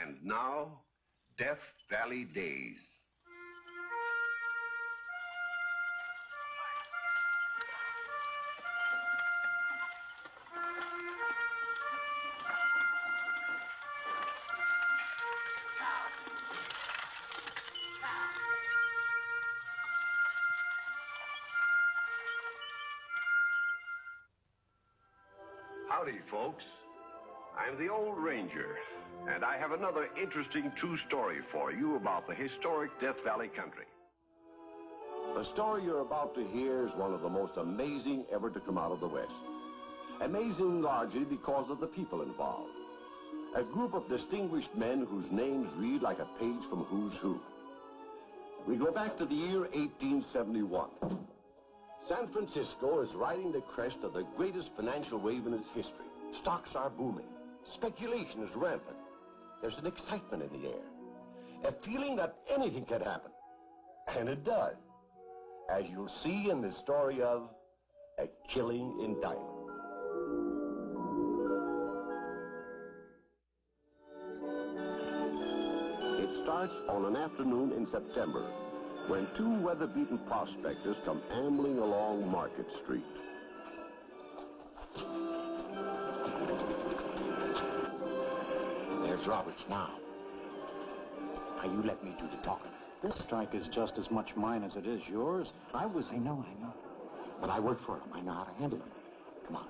And now, Death Valley Days. Howdy, folks. I'm the Old Ranger, and I have another interesting true story for you about the historic Death Valley country. The story you're about to hear is one of the most amazing ever to come out of the West. Amazing largely because of the people involved. A group of distinguished men whose names read like a page from Who's Who. We go back to the year 1871. San Francisco is riding the crest of the greatest financial wave in its history. Stocks are booming. Speculation is rampant. There's an excitement in the air. A feeling that anything can happen. And it does. As you'll see in the story of A Killing in Diamond. It starts on an afternoon in September when two weather-beaten prospectors come ambling along Market Street. There's Roberts now. Now you let me do the talking. This strike is just as much mine as it is yours. I know. But I work for him. I know how to handle him. Come on.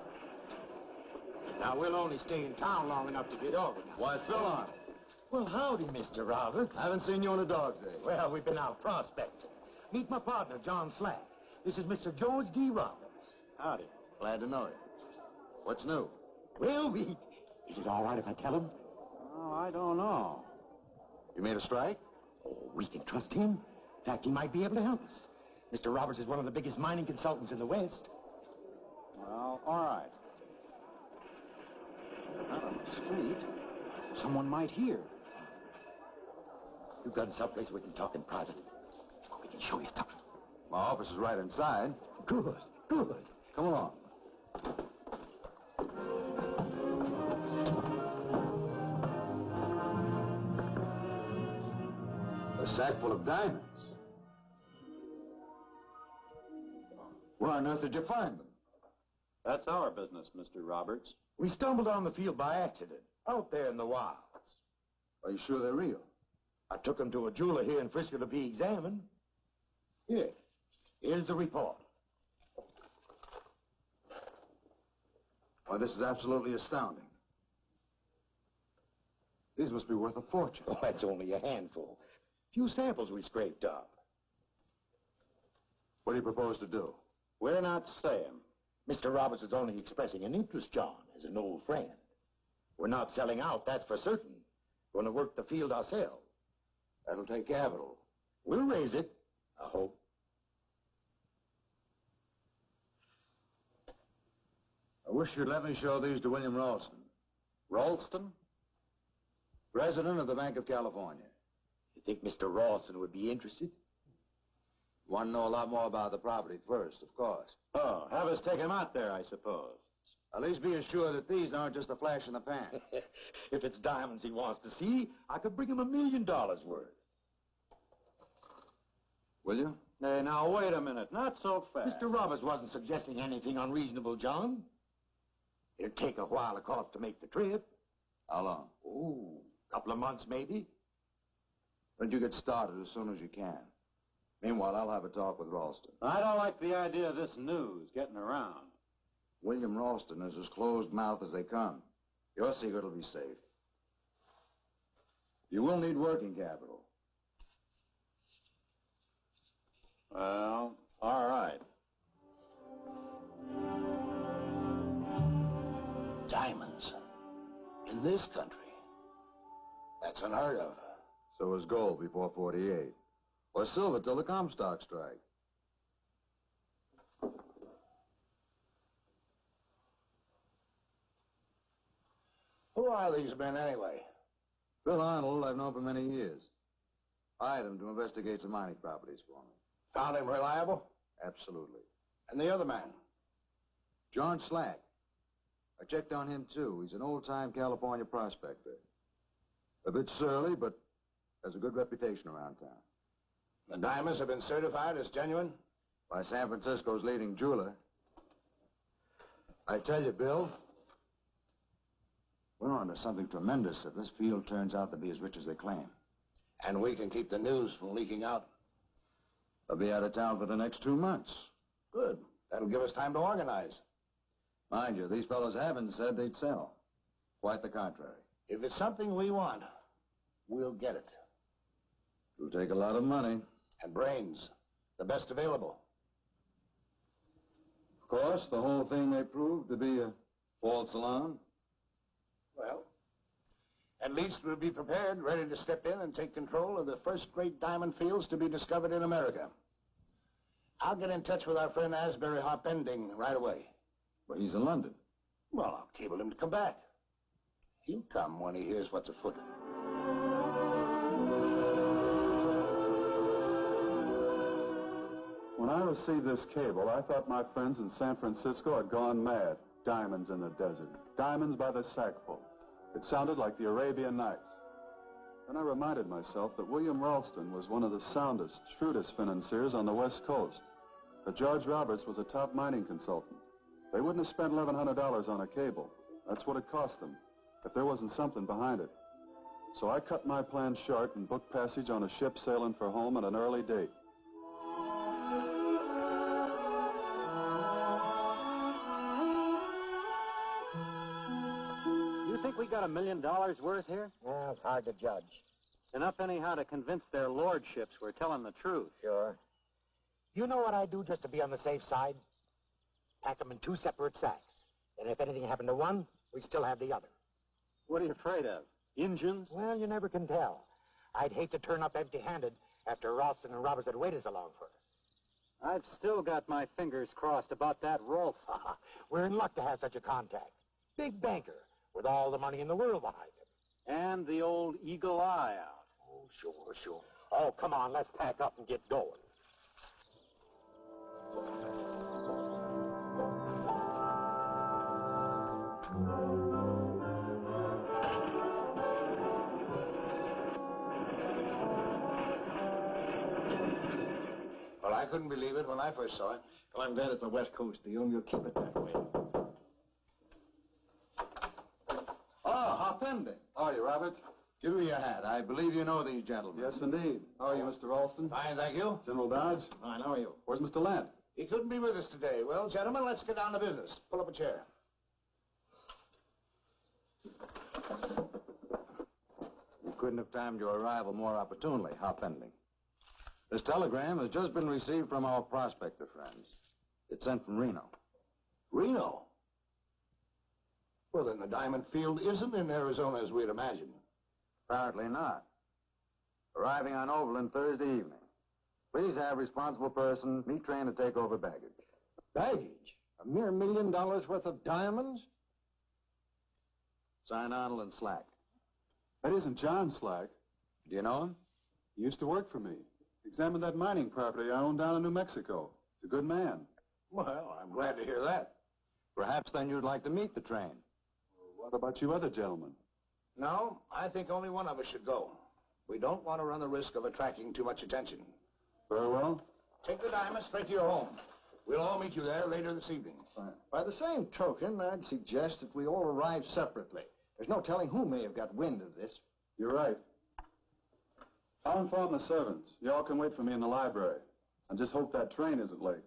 Now, we'll only stay in town long enough to get organized. Why, Phil on. Well, howdy, Mr. Roberts. I haven't seen you on a dog's day. Well, we've been out prospecting. Meet my partner, John Slack. This is Mr. George D. Roberts. Howdy. Glad to know you. What's new? Well, Is it all right if I tell him? Oh, I don't know. You made a strike? Oh, we can trust him. In fact, he might be able to help us. Mr. Roberts is one of the biggest mining consultants in the West. Well, all right. Not on the street. Someone might hear. You've got someplace we can talk in private. We can show you something. My office is right inside. Good. Come along. A sack full of diamonds. Where on earth did you find them? That's our business, Mr. Roberts. We stumbled on the field by accident, out there in the wilds. Are you sure they're real? I took them to a jeweler here in Frisco to be examined. Here's the report. Why, this is absolutely astounding. These must be worth a fortune. Oh, that's only a handful. Few samples we scraped up. What do you propose to do? We're not saying. Mr. Roberts is only expressing an interest, John, as an old friend. We're not selling out, that's for certain. Going to work the field ourselves. That'll take capital. We'll raise it, I hope. I wish you'd let me show these to William Ralston. Ralston? President of the Bank of California. You think Mr. Ralston would be interested? You want to know a lot more about the property first, of course. Oh, have us take him out there, I suppose. At least be assured that these aren't just a flash in the pan. If it's diamonds he wants to see, I could bring him $1 million worth. Will you? Hey, now, wait a minute. Not so fast. Mr. Roberts wasn't suggesting anything unreasonable, John. It'll take a while, of course, to make the trip. How long? Oh, a couple of months, maybe. When you get started as soon as you can. Meanwhile, I'll have a talk with Ralston. I don't like the idea of this news getting around. William Ralston is as closed-mouthed as they come. Your secret will be safe. You will need working capital. Well, all right. Diamonds. In this country. That's unheard of. So was gold before 48. Or silver till the Comstock strike. Who are these men, anyway? Phil Arnold I've known for many years. I hired him to investigate some mining properties for me. Found him reliable? Absolutely. And the other man? John Slack. I checked on him, too. He's an old-time California prospector. A bit surly, but has a good reputation around town. The diamonds have been certified as genuine? By San Francisco's leading jeweler. I tell you, Bill, we're on to something tremendous if this field turns out to be as rich as they claim. And we can keep the news from leaking out? They'll be out of town for the next 2 months. Good. That'll give us time to organize. Mind you, these fellows haven't said they'd sell. Quite the contrary. If it's something we want, we'll get it. It'll take a lot of money. And brains. The best available. Of course, the whole thing may prove to be a false alarm. Well, at least we'll be prepared, ready to step in and take control of the first great diamond fields to be discovered in America. I'll get in touch with our friend Asbury Harpending right away. But he's in London. Well, I'll cable him to come back. He'll come when he hears what's afoot. When I received this cable, I thought my friends in San Francisco had gone mad. Diamonds in the desert. Diamonds by the sackful. It sounded like the Arabian Nights. Then I reminded myself that William Ralston was one of the soundest, shrewdest financiers on the West Coast. That George Roberts was a top mining consultant. They wouldn't have spent $1,100 on a cable. That's what it cost them, if there wasn't something behind it. So I cut my plans short and booked passage on a ship sailing for home at an early date. You think we got $1 million worth here? Well, it's hard to judge. Enough anyhow to convince their lordships we're telling the truth. Sure. You know what I'd do just to be on the safe side? Pack them in 2 separate sacks. And if anything happened to one, we still have the other. What are you afraid of? Injuns? Well, you never can tell. I'd hate to turn up empty-handed after Ralston and Roberts had waited so long for us. I've still got my fingers crossed about that Ralston. We're in luck to have such a contact. Big banker with all the money in the world behind him. And the old eagle eye out. Oh, sure. Oh, come on, let's pack up and get going. Well, I couldn't believe it when I first saw it. Well, I'm glad it's the West Coast deal. You'll keep it that way. Harpending. How are you, Roberts? Give me your hat. I believe you know these gentlemen. Yes, indeed. How are you, Mr. Ralston? Fine, thank you. General Dodge? Fine, how are you? Where's Mr. Lent? He couldn't be with us today. Well, gentlemen, let's get down to business. Pull up a chair. You couldn't have timed your arrival more opportunely, Harpending. This telegram has just been received from our prospector friends. It's sent from Reno. Reno? Well, then the diamond field isn't in Arizona as we'd imagined. Apparently not. Arriving on Overland Thursday evening. Please have responsible person meet train to take over baggage. Baggage? A mere $1 million worth of diamonds? Sign Arnold and Slack. That isn't John Slack. Do you know him? He used to work for me. Examined that mining property I own down in New Mexico. He's a good man. Well, I'm glad to hear that. Perhaps then you'd like to meet the train. What about you other gentlemen? No, I think only one of us should go. We don't want to run the risk of attracting too much attention. Very well. Take the diamond straight to your home. We'll all meet you there later this evening. Fine. By the same token, I'd suggest that we all arrive separately. There's no telling who may have got wind of this. You're right. I'll inform the servants. You all can wait for me in the library. And just hope that train isn't late.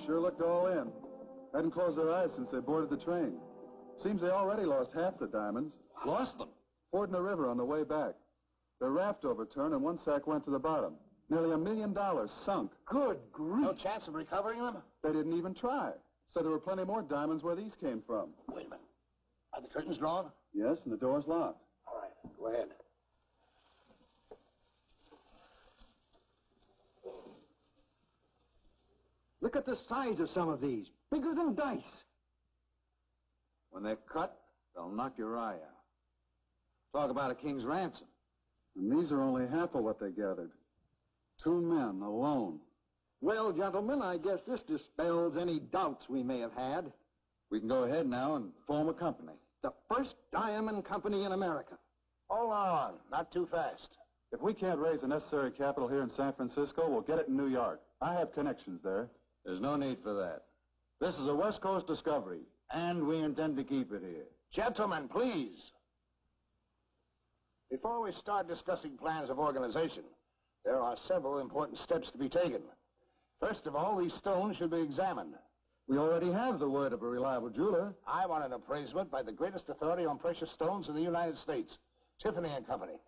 Sure looked all in. Hadn't closed their eyes since they boarded the train. Seems they already lost half the diamonds. Lost them? Fording the river on the way back. Their raft overturned and one sack went to the bottom. Nearly $1 million sunk. Good grief. No chance of recovering them? They didn't even try. Said there were plenty more diamonds where these came from. Wait a minute. Are the curtains drawn? Yes, and the door's locked. All right, go ahead. Look at the size of some of these. Bigger than dice. When they're cut, they'll knock your eye out. Talk about a king's ransom. And these are only half of what they gathered. 2 men alone. Well, gentlemen, I guess this dispels any doubts we may have had. We can go ahead now and form a company. The first diamond company in America. Hold on. Not too fast. If we can't raise the necessary capital here in San Francisco, we'll get it in New York. I have connections there. There's no need for that. This is a West Coast discovery, and we intend to keep it here. Gentlemen, please. Before we start discussing plans of organization, there are several important steps to be taken. First of all, these stones should be examined. We already have the word of a reliable jeweler. I want an appraisement by the greatest authority on precious stones in the United States, Tiffany and Company.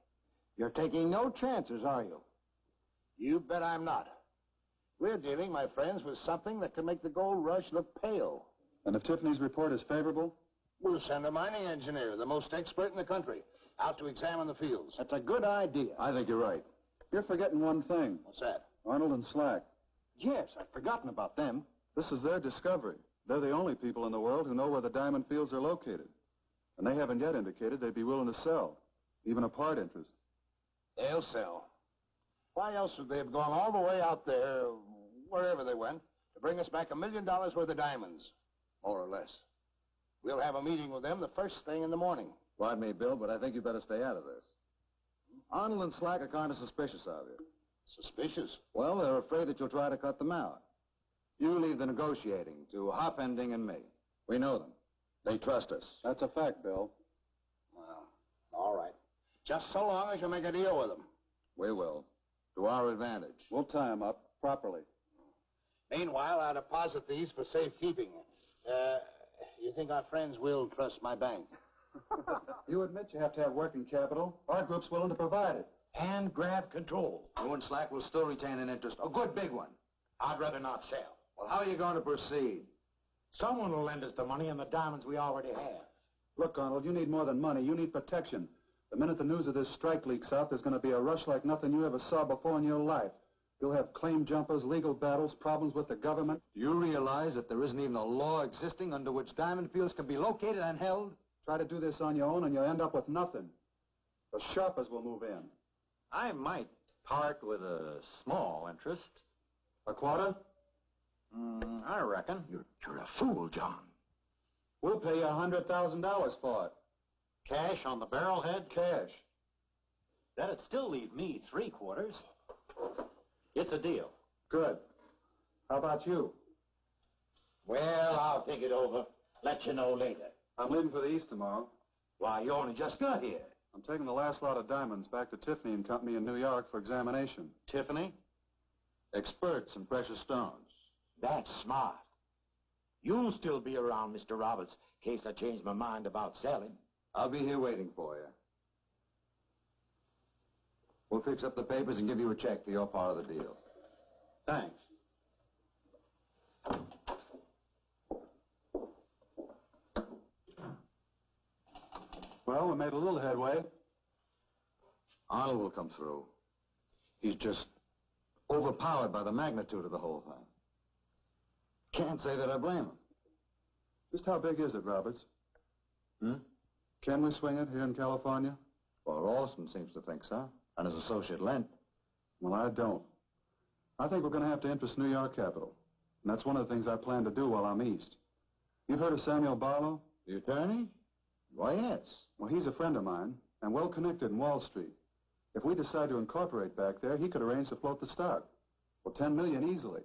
You're taking no chances, are you? You bet I'm not. We're dealing, my friends, with something that can make the gold rush look pale. And if Tiffany's report is favorable? We'll send a mining engineer, the most expert in the country, out to examine the fields. That's a good idea. I think you're right. You're forgetting one thing. What's that? Arnold and Slack. Yes, I've forgotten about them. This is their discovery. They're the only people in the world who know where the diamond fields are located. And they haven't yet indicated they'd be willing to sell, even a part interest. They'll sell. Why else would they have gone all the way out there, wherever they went, to bring us back $1 million worth of diamonds, more or less? We'll have a meeting with them the first thing in the morning. Pardon me, Bill, but I think you better stay out of this. Arnold and Slack are kind of suspicious of you. Suspicious? Well, they're afraid that you'll try to cut them out. You leave the negotiating to Hopending and me. We know them. They trust us. That's a fact, Bill. Well, all right. Just so long as you make a deal with them. We will. To our advantage. We'll tie them up properly. Meanwhile, I'll deposit these for safekeeping. You think our friends will trust my bank? You admit you have to have working capital. Our group's willing to provide it. And grab control. You and Slack will still retain an interest. A good big one. I'd rather not sell. Well, how are you going to proceed? Someone will lend us the money and the diamonds we already have. Look, Arnold, you need more than money. You need protection. The minute the news of this strike leaks out, there's going to be a rush like nothing you ever saw before in your life. You'll have claim jumpers, legal battles, problems with the government. Do you realize that there isn't even a law existing under which diamond fields can be located and held? Try to do this on your own and you'll end up with nothing. The sharpers will move in. I might part with a small interest. A quarter? I reckon. You're a fool, John. We'll pay you $100,000 for it. Cash on the barrelhead? Cash. That'd still leave me 3/4. It's a deal. Good. How about you? Well, I'll think it over. Let you know later. I'm leaving for the East tomorrow. Why, you only just got here. I'm taking the last lot of diamonds back to Tiffany and Company in New York for examination. Tiffany? Experts in precious stones. That's smart. You'll still be around, Mr. Roberts, in case I change my mind about selling. I'll be here waiting for you. We'll fix up the papers and give you a check for your part of the deal. Thanks. Well, we made a little headway. Arnold will come through. He's just overpowered by the magnitude of the whole thing. Can't say that I blame him. Just how big is it, Roberts? Can we swing it here in California? Well, Ralston seems to think so. And his associate Lent. Well, I don't. I think we're going to have to interest New York capital. And that's one of the things I plan to do while I'm east. You've heard of Samuel Barlow? The attorney? Why, yes. Well, he's a friend of mine and well connected in Wall Street. If we decide to incorporate back there, he could arrange to float the stock. Well, $10 million easily.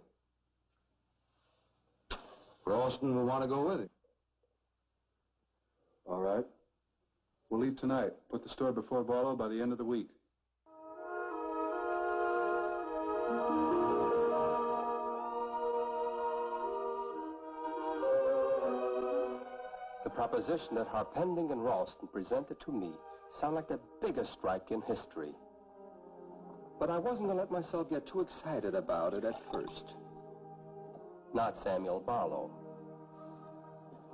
Ralston will want to go with him. All right. We'll leave tonight. Put the store before Barlow by the end of the week. The proposition that Harpending and Ralston presented to me sounded like the biggest strike in history. But I wasn't going to let myself get too excited about it at first. Not Samuel Barlow.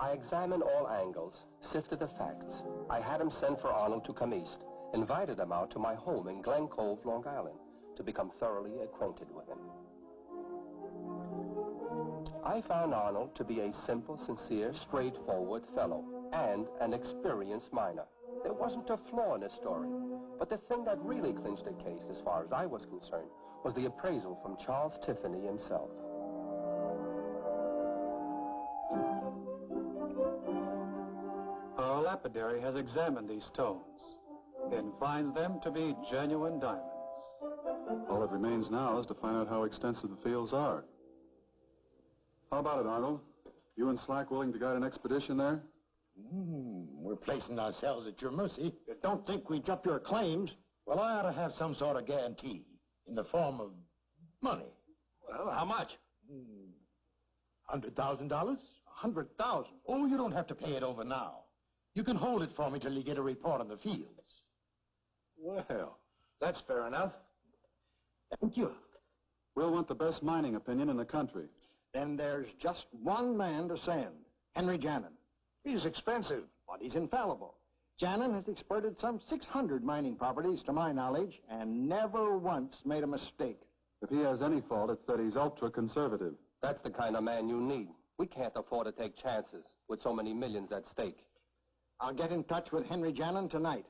I examined all angles, sifted the facts. I had him send for Arnold to come east, invited him out to my home in Glen Cove, Long Island, to become thoroughly acquainted with him. I found Arnold to be a simple, sincere, straightforward fellow and an experienced miner. There wasn't a flaw in his story. But the thing that really clinched the case, as far as I was concerned, was the appraisal from Charles Tiffany himself. Our lapidary has examined these stones and finds them to be genuine diamonds. All that remains now is to find out how extensive the fields are. How about it, Arnold? You and Slack willing to guide an expedition there? We're placing ourselves at your mercy. You don't think we jump your claims? Well, I ought to have some sort of guarantee in the form of money. Well, how much? $100,000? $100,000? Oh, you don't have to pay it over now. You can hold it for me till you get a report on the fields. Well, that's fair enough. Thank you. We'll want the best mining opinion in the country. Then there's just one man to send, Henry Jannon. He's expensive. But he's infallible. Jannon has exported some 600 mining properties, to my knowledge, and never once made a mistake. If he has any fault, it's that he's ultra-conservative. That's the kind of man you need. We can't afford to take chances with so many millions at stake. I'll get in touch with Henry Jannon tonight.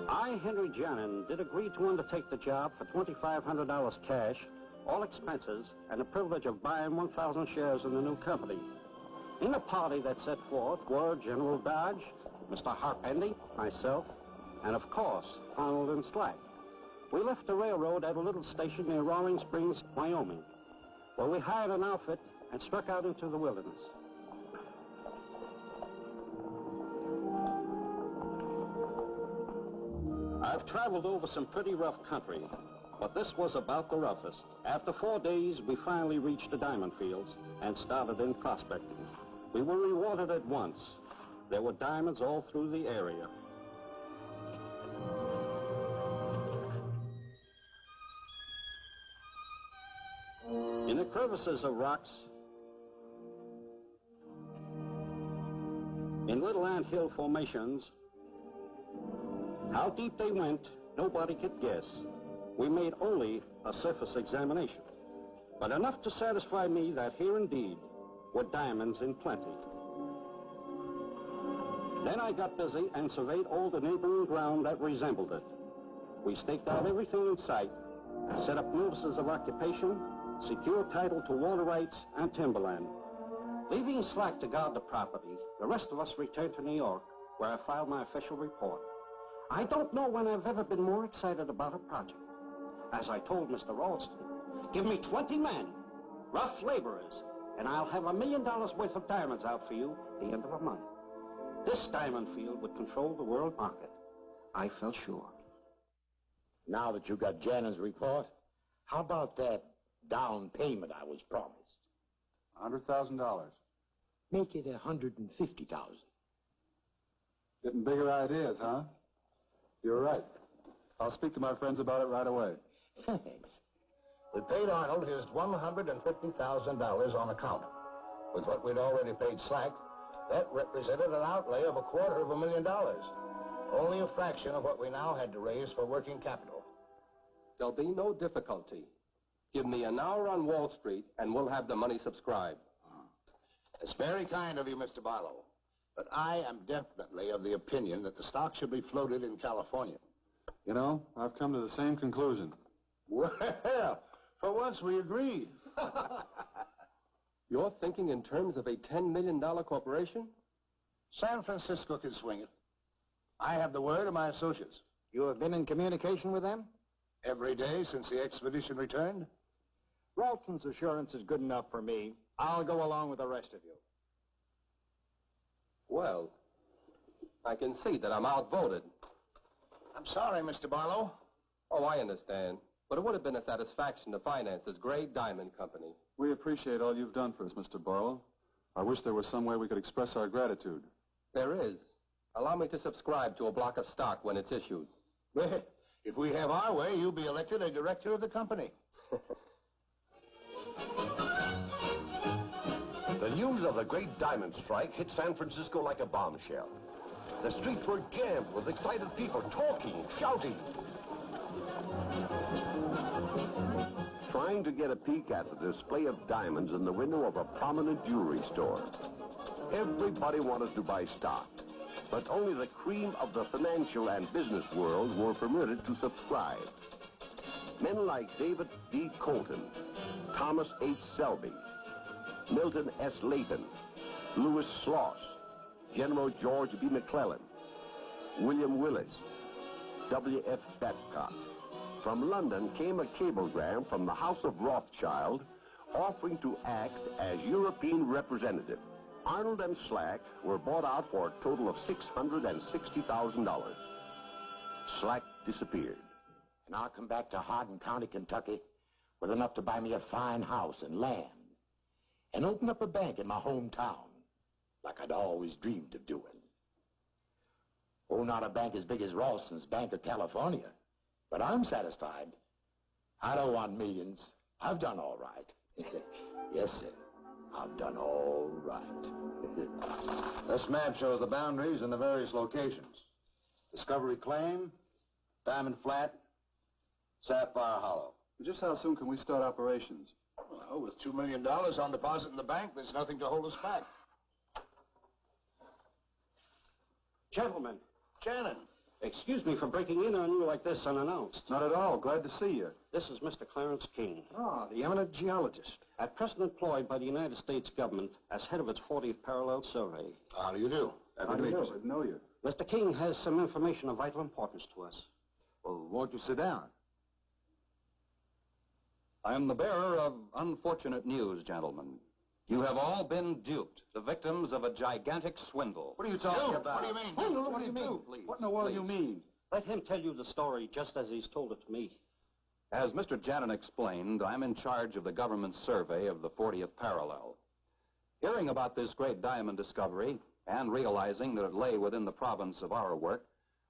I, Henry Jannon, did agree to undertake the job for $2,500 cash, all expenses, and the privilege of buying 1,000 shares in the new company. In the party that set forth were General Dodge, Mr. Harpendy, myself, and of course, Arnold and Slack. We left the railroad at a little station near Roaring Springs, Wyoming, where we hired an outfit and struck out into the wilderness. I've traveled over some pretty rough country, but this was about the roughest. After 4 days, we finally reached the diamond fields and started in prospecting. We were rewarded at once. There were diamonds all through the area. In the crevices of rocks, in little anthill formations, how deep they went, nobody could guess. We made only a surface examination, but enough to satisfy me that here indeed were diamonds in plenty. Then I got busy and surveyed all the neighboring ground that resembled it. We staked out everything in sight, set up notices of occupation, secured title to water rights and timberland. Leaving Slack to guard the property, the rest of us returned to New York, where I filed my official report. I don't know when I've ever been more excited about a project. As I told Mr. Ralston, give me 20 men, rough laborers, and I'll have $1 million worth of diamonds out for you at the end of a month. This diamond field would control the world market. I felt sure. Now that you got Jannon's report, how about that down payment I was promised? $100,000. Make it $150,000. Getting bigger ideas, huh? You're right. I'll speak to my friends about it right away. Thanks. We paid Arnold his $150,000 on account. With what we'd already paid Slack, that represented an outlay of $250,000. Only a fraction of what we now had to raise for working capital. There'll be no difficulty. Give me an hour on Wall Street, and we'll have the money subscribed. It's very kind of you, Mr. Barlow. But I am definitely of the opinion that the stock should be floated in California. You know, I've come to the same conclusion. Well, for once we agree. You're thinking in terms of a $10 million corporation? San Francisco can swing it. I have the word of my associates. You have been in communication with them? Every day since the expedition returned. Ralston's assurance is good enough for me. I'll go along with the rest of you. Well, I can see that I'm outvoted. I'm sorry, Mr. Barlow. Oh, I understand. But it would have been a satisfaction to finance this great diamond company. We appreciate all you've done for us, Mr. Barlow. I wish there was some way we could express our gratitude. There is. Allow me to subscribe to a block of stock when it's issued. Well, if we have our way, you'll be elected a director of the company. The news of the great diamond strike hit San Francisco like a bombshell. The streets were jammed with excited people talking, shouting. trying to get a peek at the display of diamonds in the window of a prominent jewelry store. Everybody wanted to buy stock, but only the cream of the financial and business world were permitted to subscribe. Men like David D. Colton, Thomas H. Selby, Milton S. Layton, Louis Sloss, General George B. McClellan, William Willis, W.F. Babcock. From London came a cablegram from the House of Rothschild offering to act as European representative. Arnold and Slack were bought out for a total of $660,000. Slack disappeared. And I'll come back to Hardin County, Kentucky, with enough to buy me a fine house and land, and open up a bank in my hometown, like I'd always dreamed of doing. Oh, not a bank as big as Ralston's Bank of California, but I'm satisfied. I don't want millions. I've done all right. Yes, sir. I've done all right. This map shows the boundaries and the various locations. Discovery Claim, Diamond Flat, Sapphire Hollow. Just how soon can we start operations? Well, with $2 million on deposit in the bank, there's nothing to hold us back. Gentlemen, Shannon. excuse me for breaking in on you like this unannounced. Not at all. Glad to see you. This is Mr. Clarence King. Ah, the eminent geologist. At present employed by the United States government as head of its 40th parallel survey. How do you do? How do you know? I know you. Mr. King has some information of vital importance to us. Well, won't you sit down? I am the bearer of unfortunate news, gentlemen. You have all been duped, the victims of a gigantic swindle. What are you talking about? What do you mean? Swindle? What do you mean? Please, What in the world do you please. mean? Let him tell you the story just as he's told it to me. As Mr. Jannon explained, I'm in charge of the government survey of the 40th parallel. Hearing about this great diamond discovery and realizing that it lay within the province of our work,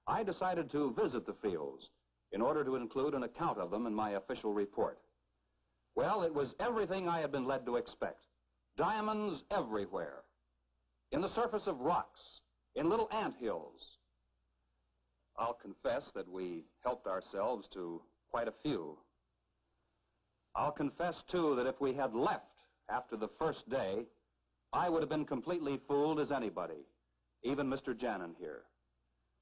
I decided to visit the fields in order to include an account of them in my official report. Well, it was everything I had been led to expect. Diamonds everywhere. In the surface of rocks, in little ant hills. I'll confess that we helped ourselves to quite a few. I'll confess, too, that if we had left after the first day, I would have been completely fooled as anybody, even Mr. Jannon here.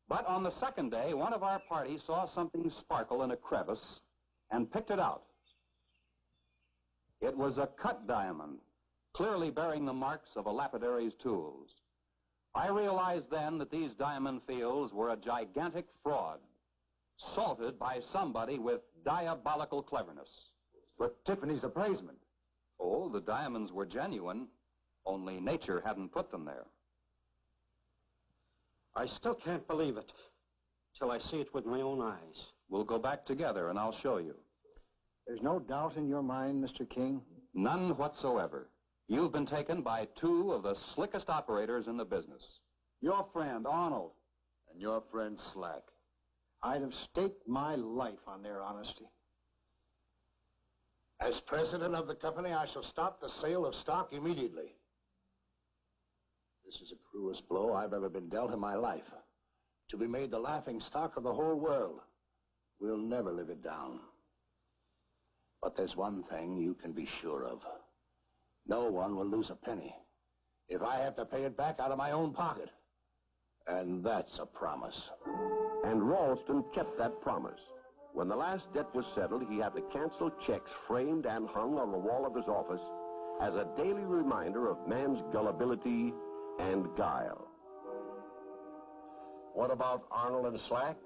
But on the second day, one of our party saw something sparkle in a crevice and picked it out. It was a cut diamond, clearly bearing the marks of a lapidary's tools. I realized then that these diamond fields were a gigantic fraud, salted by somebody with diabolical cleverness. But Tiffany's appraisement. Oh, the diamonds were genuine, only nature hadn't put them there. I still can't believe it till I see it with my own eyes. We'll go back together and I'll show you. There's no doubt in your mind, Mr. King? None whatsoever. You've been taken by two of the slickest operators in the business. Your friend, Arnold. And your friend Slack. I'd have staked my life on their honesty. As president of the company, I shall stop the sale of stock immediately. This is the cruelest blow I've ever been dealt in my life. To be made the laughing stock of the whole world. We'll never live it down. But there's one thing you can be sure of. No one will lose a penny if I have to pay it back out of my own pocket. And that's a promise. And Ralston kept that promise. When the last debt was settled, he had the canceled checks framed and hung on the wall of his office as a daily reminder of man's gullibility and guile. What about Arnold and Slack?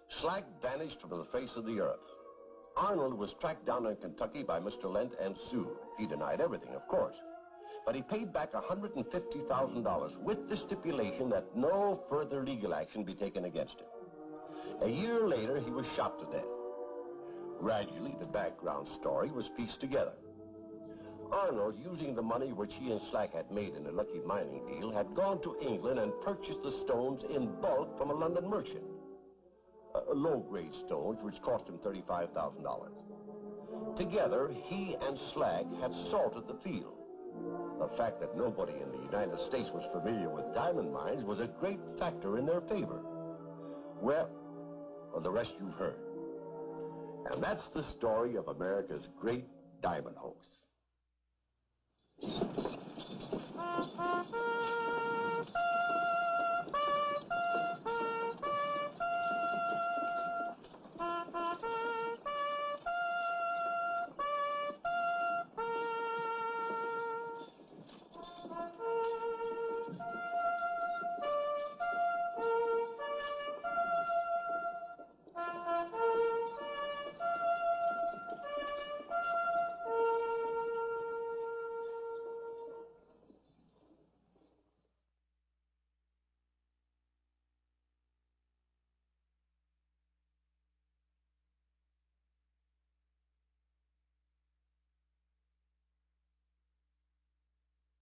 Slack vanished from the face of the earth. Arnold was tracked down in Kentucky by Mr. Lent and sued. He denied everything, of course. But he paid back $150,000 with the stipulation that no further legal action be taken against him. A year later, he was shot to death. Gradually, the background story was pieced together. Arnold, using the money which he and Slack had made in a lucky mining deal, had gone to England and purchased the stones in bulk from a London merchant. Low-grade stones, which cost him $35,000. Together, he and Slack had salted the field. The fact that nobody in the United States was familiar with diamond mines was a great factor in their favor. Well, the rest you've heard. And that's the story of America's great diamond hoax.